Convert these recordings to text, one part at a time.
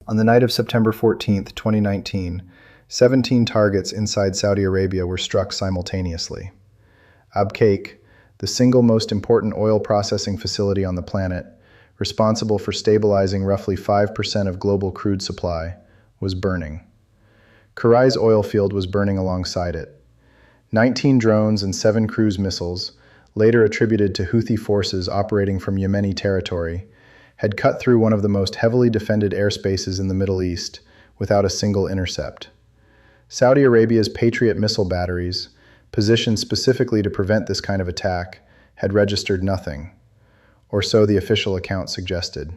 On the night of September 14th, 2019, 17 targets inside Saudi Arabia were struck simultaneously. Abqaiq, the single most important oil processing facility on the planet, responsible for stabilizing roughly 5% of global crude supply, was burning. Kurai's oil field was burning alongside it. 19 drones and 7 cruise missiles, later attributed to Houthi forces operating from Yemeni territory, had cut through one of the most heavily defended airspaces in the Middle East without a single intercept. Saudi Arabia's Patriot missile batteries, positioned specifically to prevent this kind of attack, had registered nothing, or so the official account suggested.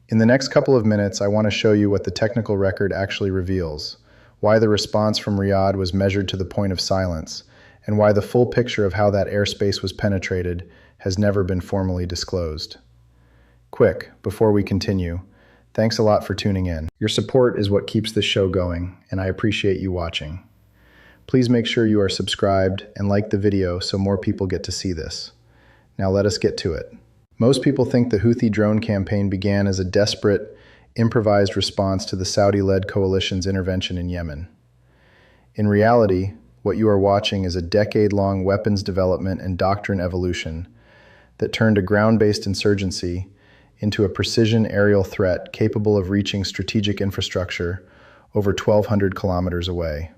In the next couple of minutes, I want to show you what the technical record actually reveals, why the response from Riyadh was measured to the point of silence, and why the full picture of how that airspace was penetrated has never been formally disclosed. Quick, before we continue, thanks a lot for tuning in. Your support is what keeps this show going, and I appreciate you watching. Please make sure you are subscribed and like the video so more people get to see this. Now let us get to it. Most people think the Houthi drone campaign began as a desperate, improvised response to the Saudi-led coalition's intervention in Yemen. In reality, what you are watching is a decade-long weapons development and doctrine evolution that turned a ground-based insurgency into a precision aerial threat capable of reaching strategic infrastructure over 1,200 kilometers away.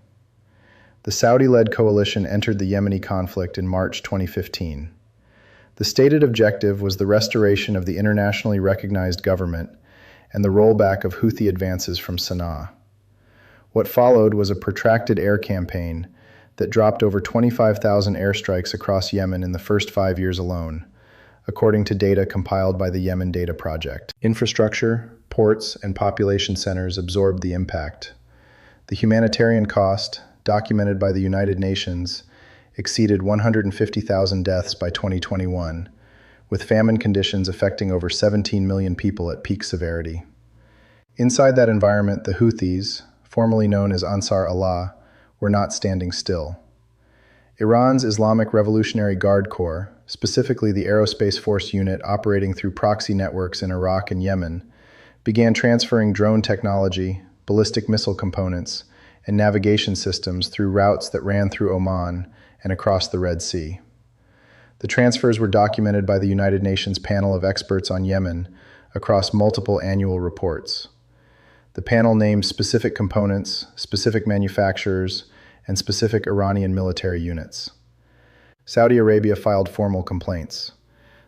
The Saudi-led coalition entered the Yemeni conflict in March 2015. The stated objective was the restoration of the internationally recognized government and the rollback of Houthi advances from Sana'a. What followed was a protracted air campaign that dropped over 25,000 airstrikes across Yemen in the first 5 years alone, according to data compiled by the Yemen Data Project. Infrastructure, ports, and population centers absorbed the impact. The humanitarian cost, documented by the United Nations, exceeded 150,000 deaths by 2021, with famine conditions affecting over 17 million people at peak severity. Inside that environment, the Houthis, formerly known as Ansar Allah, were not standing still. Iran's Islamic Revolutionary Guard Corps, specifically the Aerospace Force unit operating through proxy networks in Iraq and Yemen, began transferring drone technology, ballistic missile components, and navigation systems through routes that ran through Oman and across the Red Sea. The transfers were documented by the United Nations panel of experts on Yemen across multiple annual reports. The panel named specific components, specific manufacturers, and specific Iranian military units. Saudi Arabia filed formal complaints.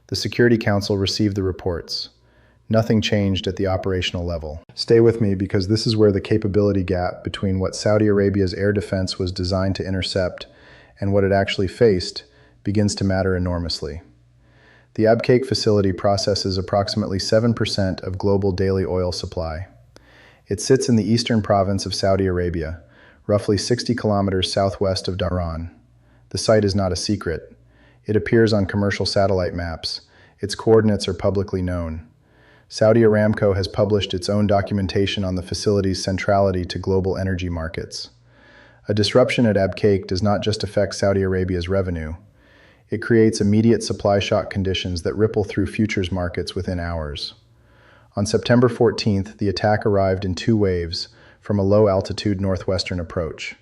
The Security Council received the reports. Nothing changed at the operational level. Stay with me because this is where the capability gap between what Saudi Arabia's air defense was designed to intercept and what it actually faced begins to matter enormously. The Abqaiq facility processes approximately 7% of global daily oil supply. It sits in the eastern province of Saudi Arabia, roughly 60 kilometers southwest of Dhahran. The site is not a secret. It appears on commercial satellite maps. Its coordinates are publicly known. Saudi Aramco has published its own documentation on the facility's centrality to global energy markets. A disruption at Abqaiq does not just affect Saudi Arabia's revenue. It creates immediate supply shock conditions that ripple through futures markets within hours. On September 14th, the attack arrived in 2 waves from a low-altitude northwestern approach.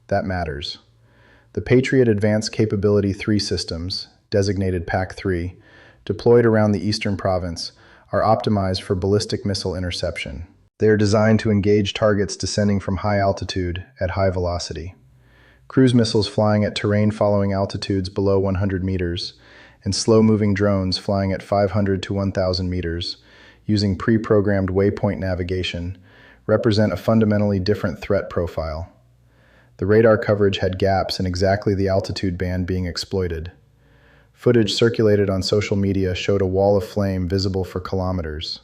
That matters. The Patriot Advanced Capability 3 systems, designated PAC-3, deployed around the eastern province, are optimized for ballistic missile interception. They are designed to engage targets descending from high altitude at high velocity. Cruise missiles flying at terrain following altitudes below 100 meters, and slow-moving drones flying at 500 to 1,000 meters, using pre-programmed waypoint navigation, represent a fundamentally different threat profile. The radar coverage had gaps in exactly the altitude band being exploited. Footage circulated on social media showed a wall of flame visible for kilometers.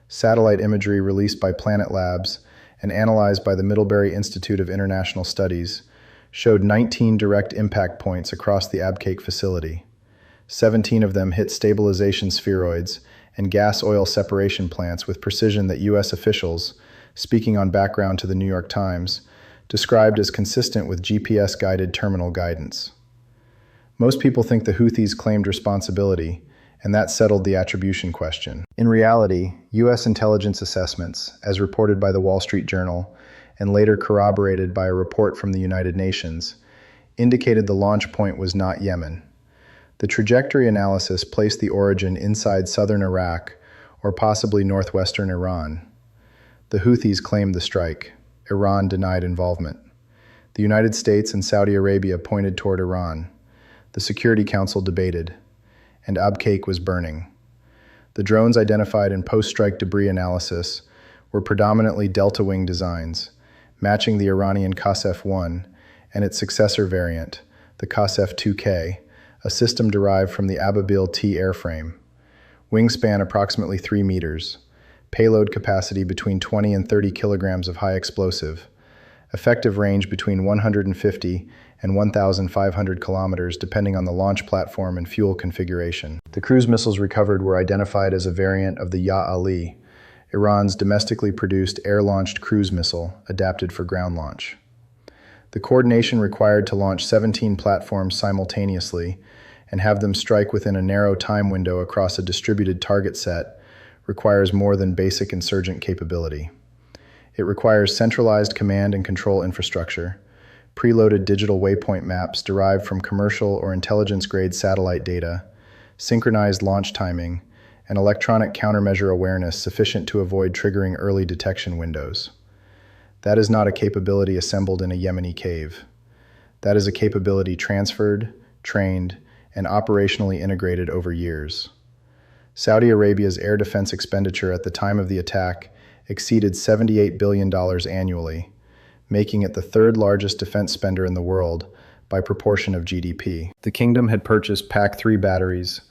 Satellite imagery released by Planet Labs and analyzed by the Middlebury Institute of International Studies showed 19 direct impact points across the Abqaiq facility. 17 of them hit stabilization spheroids and gas oil separation plants with precision that U.S. officials, speaking on background to the New York Times, described as consistent with GPS-guided terminal guidance. Most people think the Houthis claimed responsibility, and that settled the attribution question. In reality, U.S. intelligence assessments, as reported by the Wall Street Journal, and later corroborated by a report from the United Nations, indicated the launch point was not Yemen. The trajectory analysis placed the origin inside southern Iraq, or possibly northwestern Iran. The Houthis claimed the strike. Iran denied involvement. The United States and Saudi Arabia pointed toward Iran. The Security Council debated, and Abqaiq was burning. The drones identified in post-strike debris analysis were predominantly delta-wing designs, matching the Iranian Qasef-1 and its successor variant, the Qasef-2K, a system derived from the Ababil T airframe. Wingspan approximately 3 meters. Payload capacity between 20 and 30 kilograms of high explosive. Effective range between 150 and 1,500 kilometers depending on the launch platform and fuel configuration. The cruise missiles recovered were identified as a variant of the Ya Ali, Iran's domestically produced air-launched cruise missile adapted for ground launch. The coordination required to launch 17 platforms simultaneously and have them strike within a narrow time window across a distributed target set requires more than basic insurgent capability. It requires centralized command and control infrastructure, preloaded digital waypoint maps derived from commercial or intelligence-grade satellite data, synchronized launch timing, and electronic countermeasure awareness sufficient to avoid triggering early detection windows. That is not a capability assembled in a Yemeni cave. That is a capability transferred, trained, and operationally integrated over years. Saudi Arabia's air defense expenditure at the time of the attack exceeded $78 billion annually, making it the third largest defense spender in the world by proportion of GDP. The kingdom had purchased PAC-3 batteries,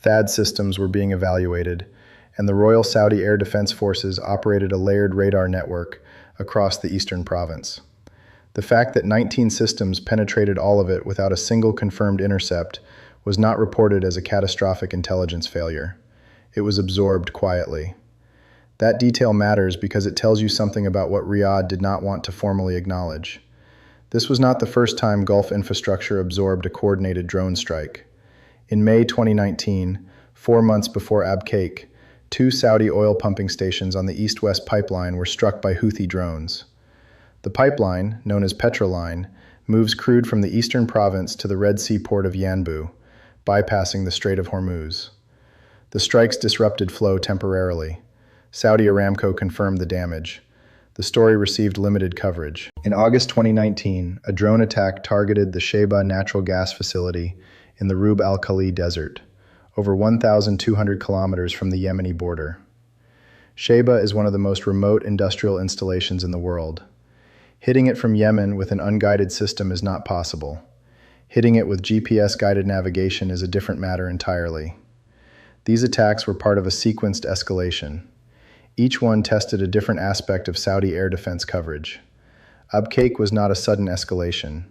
THAAD systems were being evaluated, and the Royal Saudi Air Defense Forces operated a layered radar network across the eastern province. The fact that 19 systems penetrated all of it without a single confirmed intercept was not reported as a catastrophic intelligence failure. It was absorbed quietly. That detail matters because it tells you something about what Riyadh did not want to formally acknowledge. This was not the first time Gulf infrastructure absorbed a coordinated drone strike. In May 2019, 4 months before Abqaiq, 2 Saudi oil pumping stations on the east-west pipeline were struck by Houthi drones. The pipeline, known as Petroline, moves crude from the eastern province to the Red Sea port of Yanbu, bypassing the Strait of Hormuz. The strikes disrupted flow temporarily. Saudi Aramco confirmed the damage. The story received limited coverage. In August 2019, a drone attack targeted the Sheba natural gas facility in the Rub al-Khali Desert, over 1,200 kilometers from the Yemeni border. Sheba is one of the most remote industrial installations in the world. Hitting it from Yemen with an unguided system is not possible. Hitting it with GPS-guided navigation is a different matter entirely. These attacks were part of a sequenced escalation. Each one tested a different aspect of Saudi air defense coverage. Abqaiq was not a sudden escalation.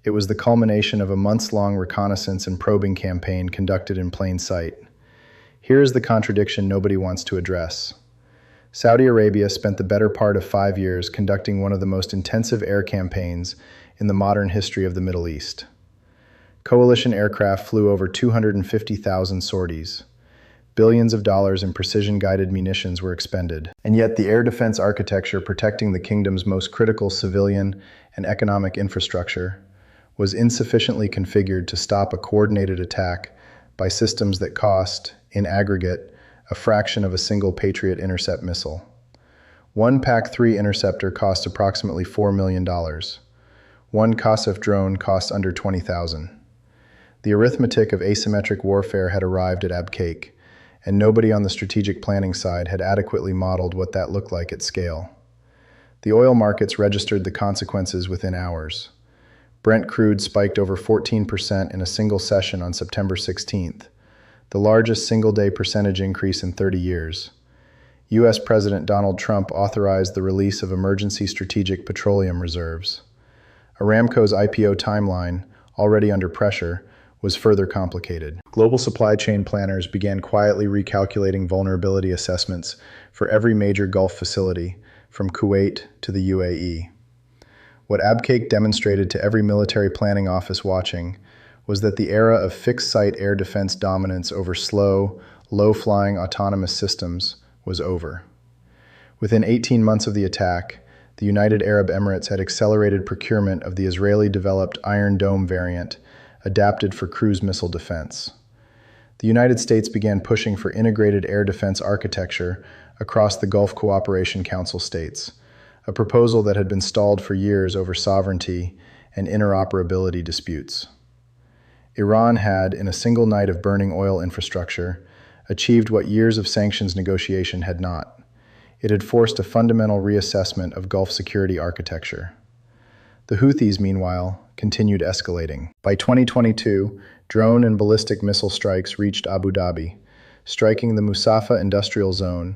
It was the culmination of a months-long reconnaissance and probing campaign conducted in plain sight. Here is the contradiction nobody wants to address. Saudi Arabia spent the better part of 5 years conducting one of the most intensive air campaigns in the modern history of the Middle East. Coalition aircraft flew over 250,000 sorties. Billions of dollars in precision-guided munitions were expended. And yet the air defense architecture protecting the kingdom's most critical civilian and economic infrastructure was insufficiently configured to stop a coordinated attack by systems that cost, in aggregate, a fraction of a single Patriot intercept missile. One PAC-3 interceptor cost approximately $4 million. One Qasef drone cost under $20,000. The arithmetic of asymmetric warfare had arrived at Abqaiq, and nobody on the strategic planning side had adequately modeled what that looked like at scale. The oil markets registered the consequences within hours. Brent crude spiked over 14% in a single session on September 16th, the largest single-day percentage increase in 30 years. U.S. President Donald Trump authorized the release of emergency strategic petroleum reserves. Aramco's IPO timeline, already under pressure, was further complicated. Global supply chain planners began quietly recalculating vulnerability assessments for every major Gulf facility, from Kuwait to the UAE. What Abqaiq demonstrated to every military planning office watching was that the era of fixed-site air defense dominance over slow, low-flying autonomous systems was over. Within 18 months of the attack, the United Arab Emirates had accelerated procurement of the Israeli-developed Iron Dome variant, adapted for cruise missile defense. The United States began pushing for integrated air defense architecture across the Gulf Cooperation Council states, a proposal that had been stalled for years over sovereignty and interoperability disputes. Iran had, in a single night of burning oil infrastructure, achieved what years of sanctions negotiation had not. It had forced a fundamental reassessment of Gulf security architecture. The Houthis, meanwhile, continued escalating. By 2022, drone and ballistic missile strikes reached Abu Dhabi, striking the Musafa Industrial Zone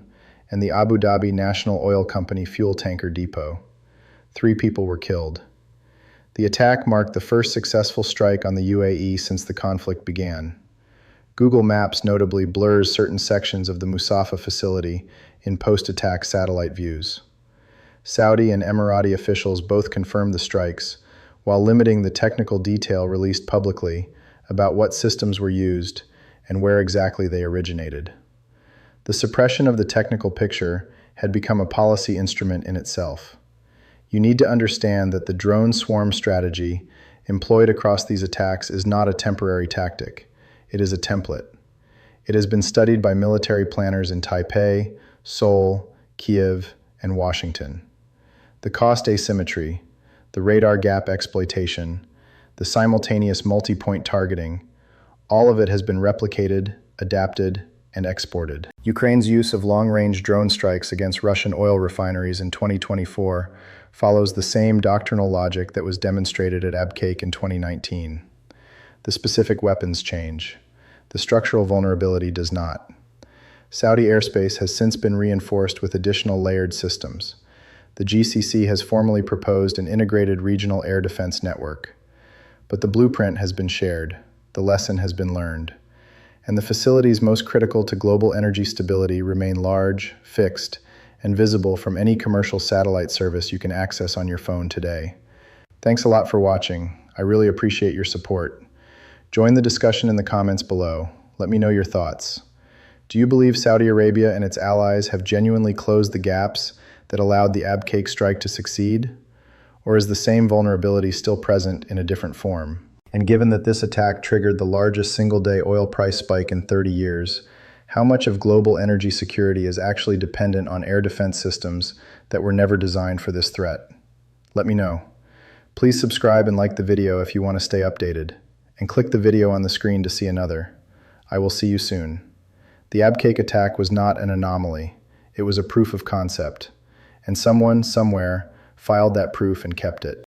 and the Abu Dhabi National Oil Company fuel tanker depot. 3 people were killed. The attack marked the first successful strike on the UAE since the conflict began. Google Maps notably blurs certain sections of the Musafa facility in post-attack satellite views. Saudi and Emirati officials both confirmed the strikes, while limiting the technical detail released publicly about what systems were used and where exactly they originated. The suppression of the technical picture had become a policy instrument in itself. You need to understand that the drone swarm strategy employed across these attacks is not a temporary tactic. It is a template. It has been studied by military planners in Taipei, Seoul, Kiev, and Washington. The cost asymmetry, the radar gap exploitation, the simultaneous multi-point targeting, all of it has been replicated, adapted, and exported. Ukraine's use of long-range drone strikes against Russian oil refineries in 2024 follows the same doctrinal logic that was demonstrated at Abqaiq in 2019. The specific weapons change. The structural vulnerability does not. Saudi airspace has since been reinforced with additional layered systems. The GCC has formally proposed an integrated regional air defense network. But the blueprint has been shared, the lesson has been learned, and the facilities most critical to global energy stability remain large, fixed, and visible from any commercial satellite service you can access on your phone today. Thanks a lot for watching. I really appreciate your support. Join the discussion in the comments below. Let me know your thoughts. Do you believe Saudi Arabia and its allies have genuinely closed the gaps that allowed the Abqaiq strike to succeed? Or is the same vulnerability still present in a different form? And given that this attack triggered the largest single-day oil price spike in 30 years, how much of global energy security is actually dependent on air defense systems that were never designed for this threat? Let me know. Please subscribe and like the video if you want to stay updated, and click the video on the screen to see another. I will see you soon. The Abqaiq attack was not an anomaly. It was a proof of concept, and someone, somewhere, filed that proof and kept it.